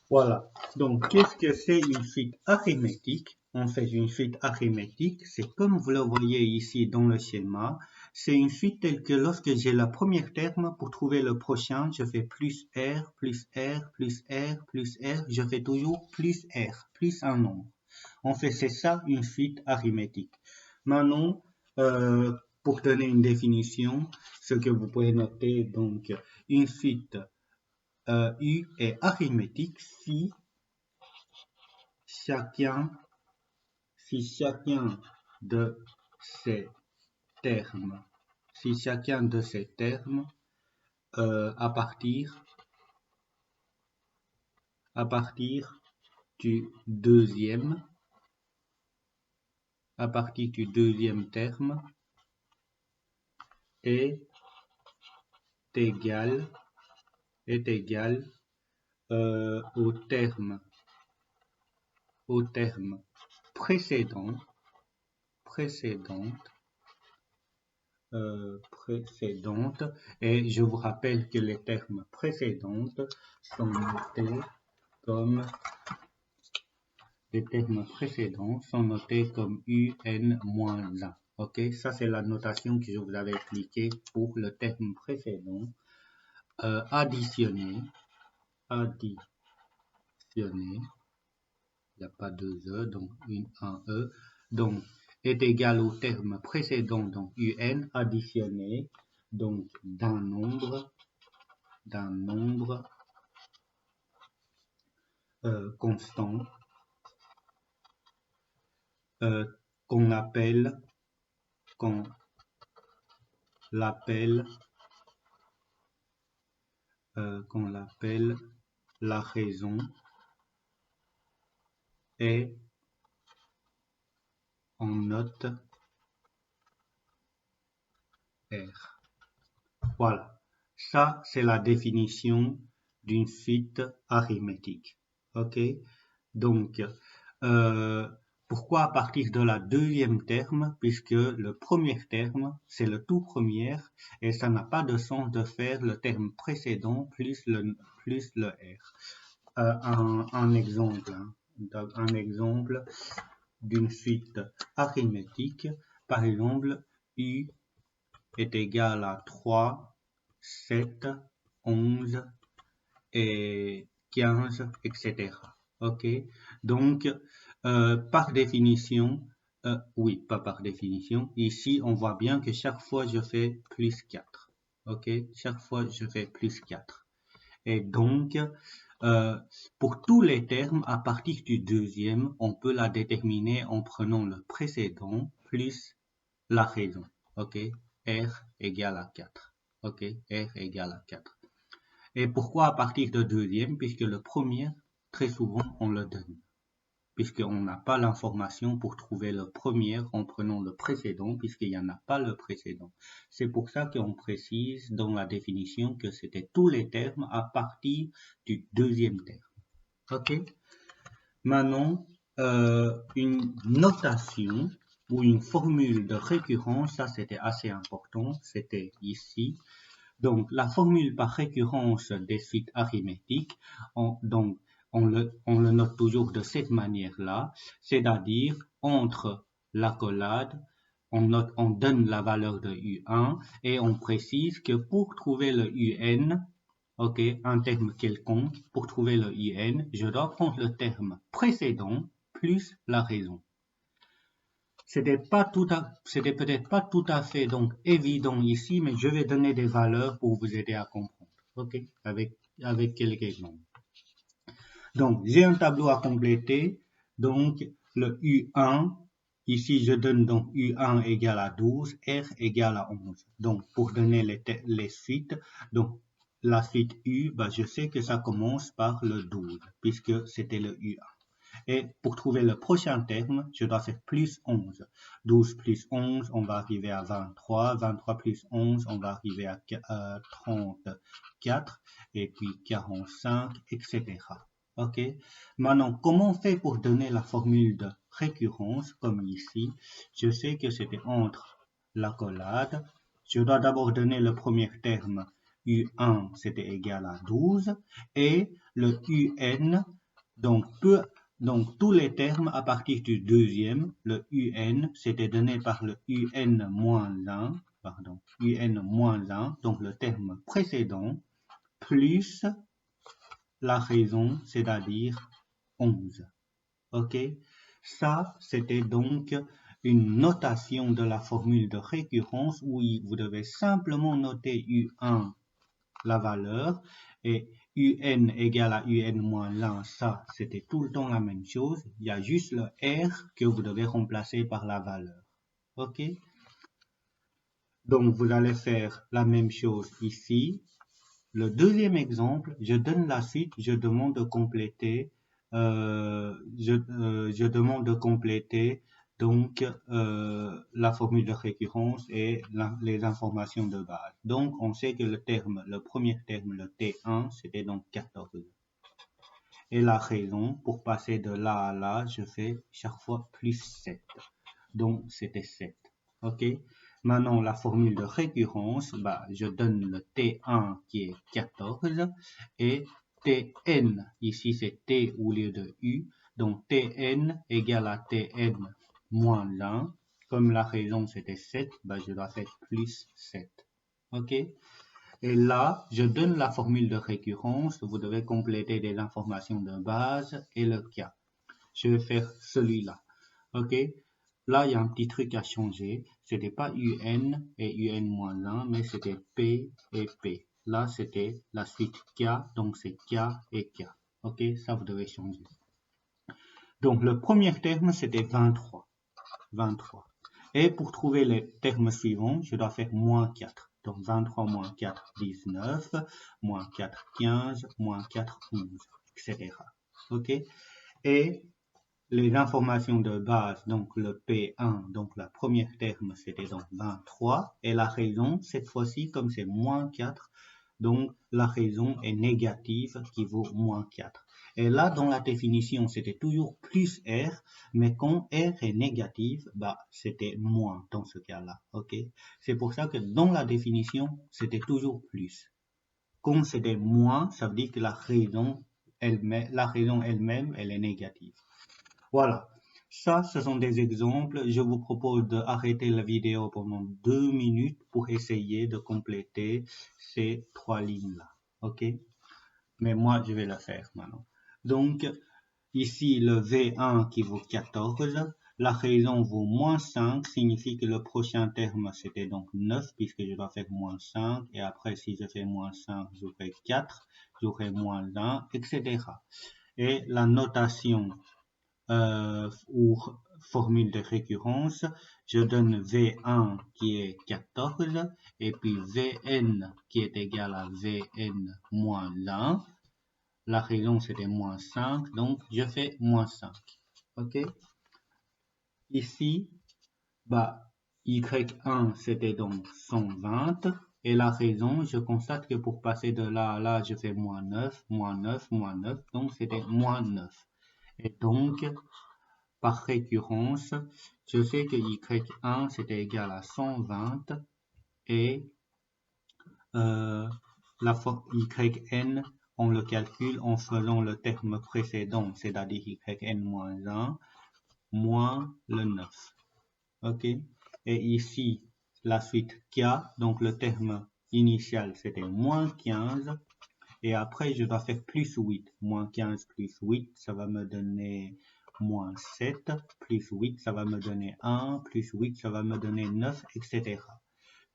Voilà. Donc, qu'est-ce que c'est une suite arithmétique? En fait, une suite arithmétique, c'est comme vous le voyez ici dans le schéma, c'est une suite telle que lorsque j'ai le premier terme, pour trouver le prochain, je fais plus R, plus R, plus R, plus R, je fais toujours plus R, plus un nombre. En fait, c'est ça une suite arithmétique. Maintenant, pour donner une définition, ce que vous pouvez noter, donc, une suite U est arithmétique chacun, si chacun de ces termes, si chacun de ces termes à partir du deuxième, à partir du deuxième terme est égal, au terme précédente, et je vous rappelle que les termes précédentes sont notés comme UN-1. Ok, ça c'est la notation que je vous avais expliquée pour le terme précédent. Additionner, il n'y a pas deux E, donc un E, donc est égal au terme précédent, donc UN, additionné, donc d'un nombre constant qu'on l'appelle la raison et on note R. Voilà, ça c'est la définition d'une suite arithmétique. Ok, donc pourquoi à partir de la deuxième terme, puisque le premier terme c'est le tout premier et ça n'a pas de sens de faire le terme précédent plus le R. Un exemple, un exemple d'une suite arithmétique, par exemple U est égal à 3, 7, 11 et 15, etc. Ok, donc par définition, oui, pas par définition, ici on voit bien que chaque fois je fais plus 4. Ok, chaque fois je fais plus 4. Et donc, pour tous les termes, à partir du deuxième, on peut la déterminer en prenant le précédent plus la raison. Ok, R égale à 4. Ok, R égale à 4. Et pourquoi à partir de deuxième? Puisque le premier, très souvent, on le donne. Puisqu'on n'a pas l'information pour trouver le premier en prenant le précédent, puisqu'il n'y en a pas le précédent. C'est pour ça qu'on précise dans la définition que c'était tous les termes à partir du deuxième terme. Ok? Maintenant, une notation ou une formule de récurrence, ça c'était assez important, c'était ici. Donc, la formule par récurrence des suites arithmétiques, on le note toujours de cette manière-là, c'est-à-dire entre l'accolade, on donne la valeur de U1 et on précise que pour trouver le UN, ok, un terme quelconque, pour trouver le UN, je dois prendre le terme précédent plus la raison. C'était peut-être pas tout à fait donc évident ici, mais je vais donner des valeurs pour vous aider à comprendre. Ok, avec quelques exemples. Donc, j'ai un tableau à compléter. Donc, le U1, ici, je donne donc U1 égale à 12, R égale à 11. Donc, pour donner les suites, donc, la suite U, bah, je sais que ça commence par le 12, puisque c'était le U1. Et pour trouver le prochain terme, je dois faire plus 11. 12 plus 11, on va arriver à 23. 23 plus 11, on va arriver à 34. Et puis 45, etc. Ok. Maintenant, comment on fait pour donner la formule de récurrence, comme ici? Je sais que c'était entre l'accolade. Je dois d'abord donner le premier terme. U1, c'était égal à 12. Et le UN, Donc, tous les termes à partir du deuxième, le UN, c'était donné par le UN-1, pardon, UN-1, donc le terme précédent, plus la raison, c'est-à-dire 11. OK? Ça, c'était donc une notation de la formule de récurrence où vous devez simplement noter U1, la valeur, et UN égale à UN moins 1, ça, c'était tout le temps la même chose. Il y a juste le R que vous devez remplacer par la valeur. OK? Donc, vous allez faire la même chose ici. Le deuxième exemple, je donne la suite, je demande de compléter, je demande de compléter donc la formule de récurrence et les informations de base. Donc, on sait que le premier terme, le T1, c'était donc 14. Et la raison, pour passer de là à là, je fais chaque fois plus 7. Donc, c'était 7. OK? Maintenant, la formule de récurrence, je donne le T1 qui est 14 et Tn, ici c'est T au lieu de U, donc Tn égale à Tn moins 1. Comme la raison c'était 7, je dois faire plus 7. OK? Et là, je donne la formule de récurrence, vous devez compléter des informations de base et le cas. Je vais faire celui-là. OK? Là, il y a un petit truc à changer. C'était pas UN et UN-1, mais c'était P et P. Là, c'était la suite K, donc c'est K et K. OK? Ça, vous devez changer. Donc, le premier terme, c'était 23. 23. Et pour trouver les termes suivants, je dois faire moins 4. Donc, 23 moins 4, 19, moins 4, 15, moins 4, 11, etc. OK? Et les informations de base, donc le P1, donc la première terme, c'était donc 23. Et la raison, cette fois-ci, comme c'est moins 4, donc la raison est négative qui vaut moins 4. Et là, dans la définition, c'était toujours plus R, mais quand R est négatif, c'était moins dans ce cas-là. OK? C'est pour ça que dans la définition, c'était toujours plus. Quand c'était moins, ça veut dire que la raison elle-même, elle est négative. Voilà, ça, ce sont des exemples. Je vous propose d'arrêter la vidéo pendant 2 minutes pour essayer de compléter ces 3 lignes-là. OK? Mais moi, je vais le faire maintenant. Donc, ici, le V1 qui vaut 14. La raison vaut moins 5, signifie que le prochain terme, c'était donc 9, puisque je dois faire moins 5. Et après, si je fais moins 5, j'aurai 4, j'aurai moins 1, etc. Et la notation ou formule de récurrence, je donne V1 qui est 14 et puis Vn qui est égal à Vn moins 1. La raison c'était moins 5, donc je fais moins 5. OK? Ici, Y1 c'était donc 120 et la raison, je constate que pour passer de là à là, je fais moins 9, moins 9, moins 9, donc c'était moins 9. Et donc, par récurrence, je sais que Y1 c'était égal à 120 et la forme Yn, on le calcule en faisant le terme précédent, c'est-à-dire Yn moins 1 moins le 9. OK? Et ici, la suite K, donc le terme initial c'était moins 15 et après je dois faire plus 8. Moins 15 plus 8, ça va me donner moins 7, plus 8, ça va me donner 1, plus 8, ça va me donner 9, etc.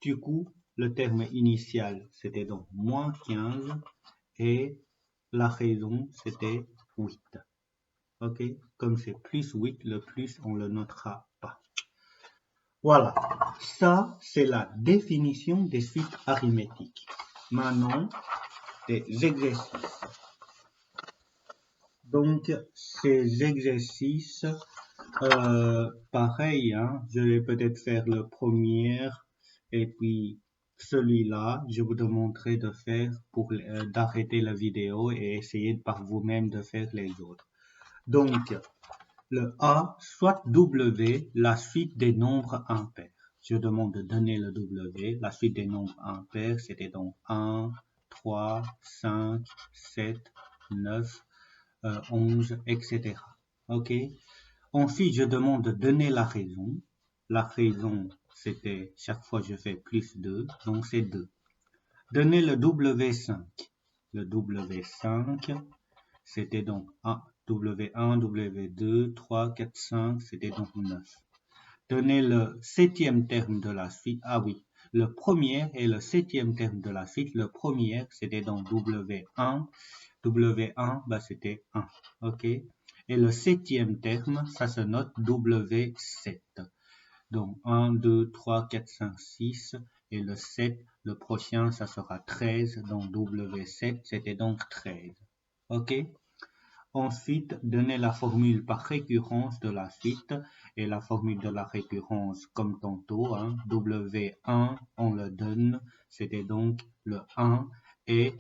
Du coup, le terme initial, c'était donc moins 15, et la raison, c'était 8. OK? Comme c'est plus 8, le plus, on ne le notera pas. Voilà. Ça, c'est la définition des suites arithmétiques. Maintenant, des exercices. Donc, ces exercices, pareil, hein, je vais peut-être faire le premier et puis celui-là, je vous demanderai de faire pour d'arrêter la vidéo et essayer par vous-même de faire les autres. Donc, le A, soit W, la suite des nombres impairs. Je demande de donner le W, la suite des nombres impairs, c'était donc 1, 3, 5, 7, 9, 11, etc. Ok. Ensuite, je demande de donner la raison. La raison, c'était chaque fois je fais plus 2, donc c'est 2. Donner le W5. Le W5, c'était donc W1, W2, 3, 4, 5, c'était donc 9. Donner le septième terme de la suite. Ah oui, le premier et le septième terme de la suite. Le premier, c'était donc W1. W1, bah, c'était 1. OK? Et le septième terme, ça se note W7. Donc 1, 2, 3, 4, 5, 6. Et le 7, le prochain, ça sera 13. Donc W7, c'était donc 13. OK? Ensuite, donner la formule par récurrence de la suite. Et la formule de la récurrence, comme tantôt, hein, W1, on le donne. C'était donc le 1. Et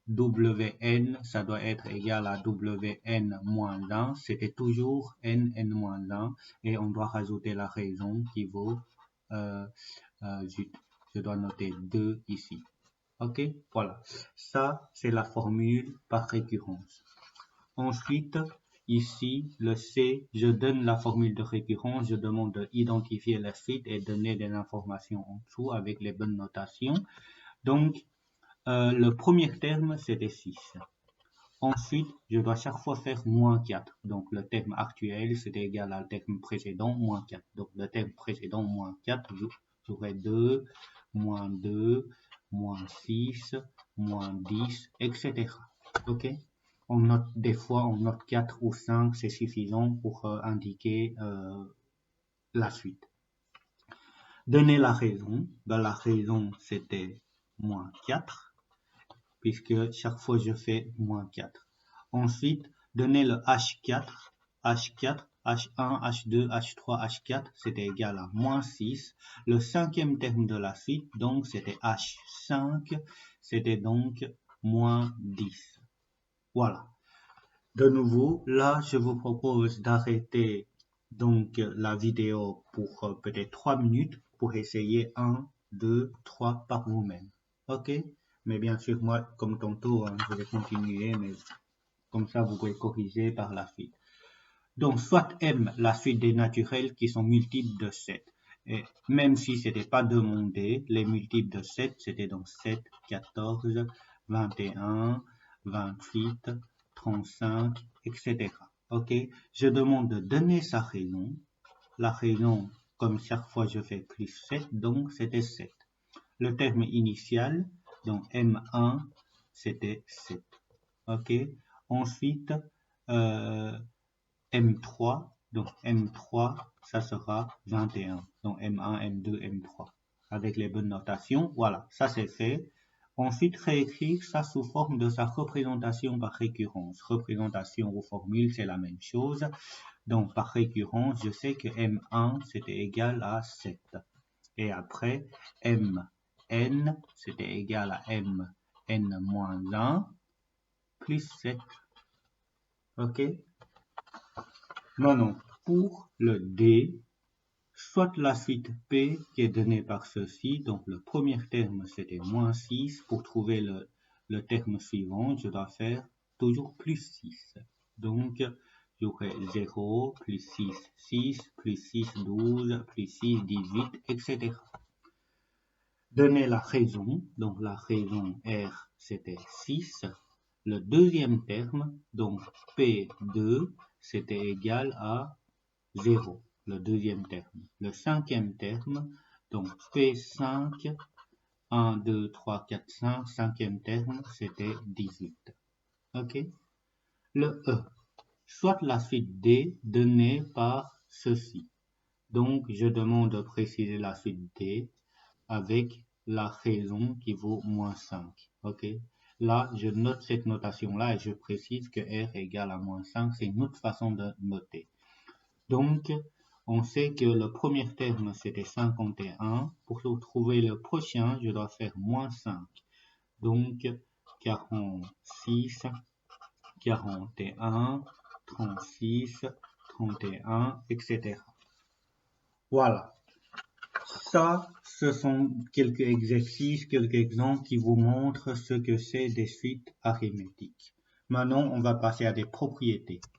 Wn, ça doit être égal à Wn moins 1. C'était toujours n moins 1. Et on doit rajouter la raison qui vaut, je dois noter 2 ici. OK? Voilà. Ça, c'est la formule par récurrence. Ensuite, ici, le C, je donne la formule de récurrence, je demande d'identifier la suite et donner des informations en dessous avec les bonnes notations. Donc, le premier terme, c'était 6. Ensuite, je dois chaque fois faire moins 4. Donc, le terme actuel, c'est égal au terme précédent, moins 4. Donc, le terme précédent, moins 4, j'aurai 2, moins 2, moins 6, moins 10, etc. OK? On note des fois, on note 4 ou 5, c'est suffisant pour indiquer la suite. Donner la raison. Ben, la raison, c'était moins 4, puisque chaque fois je fais moins 4. Ensuite, donner le H4. H4, H1, H2, H3, H4, c'était égal à moins 6. Le cinquième terme de la suite, donc c'était H5, c'était donc moins 10. Voilà. De nouveau, là, je vous propose d'arrêter donc la vidéo pour peut-être 3 minutes pour essayer 1, 2, 3 par vous-même. OK? Mais bien sûr, moi, comme tantôt, hein, je vais continuer, mais comme ça, vous pouvez corriger par la suite. Donc, soit M, la suite des naturels qui sont multiples de 7. Et même si ce n'était pas demandé, les multiples de 7, c'était donc 7, 14, 21, 28, 35, etc. OK? Je demande de donner sa raison. La raison, comme chaque fois je fais plus 7, donc c'était 7. Le terme initial, donc M1, c'était 7. OK? Ensuite, M3, donc M3, ça sera 21. Donc M1, M2, M3. Avec les bonnes notations, voilà, ça c'est fait. Ensuite, réécrire ça sous forme de sa représentation par récurrence. Représentation ou formule, c'est la même chose. Donc, par récurrence, je sais que M1, c'était égal à 7. Et après, Mn, c'était égal à Mn moins 1 plus 7. OK? Maintenant, pour le D, soit la suite P qui est donnée par ceci, donc le premier terme c'était moins 6, pour trouver le terme suivant, je dois faire toujours plus 6. Donc, j'aurai 0, plus 6, 6, plus 6, 12, plus 6, 18, etc. Donner la raison, donc la raison R c'était 6. Le deuxième terme, donc P2, c'était égal à 0, le deuxième terme. Le cinquième terme, donc P5, 1, 2, 3, 4, 5, cinquième terme, c'était 18. OK? Le E, soit la suite D donnée par ceci. Donc, je demande de préciser la suite D avec la raison qui vaut moins 5. OK? Là, je note cette notation-là et je précise que R égale à moins 5. C'est une autre façon de noter. Donc, on sait que le premier terme, c'était 51. Pour trouver le prochain, je dois faire moins 5. Donc, 46, 41, 36, 31, etc. Voilà. Ça, ce sont quelques exercices, quelques exemples qui vous montrent ce que c'est des suites arithmétiques. Maintenant, on va passer à des propriétés.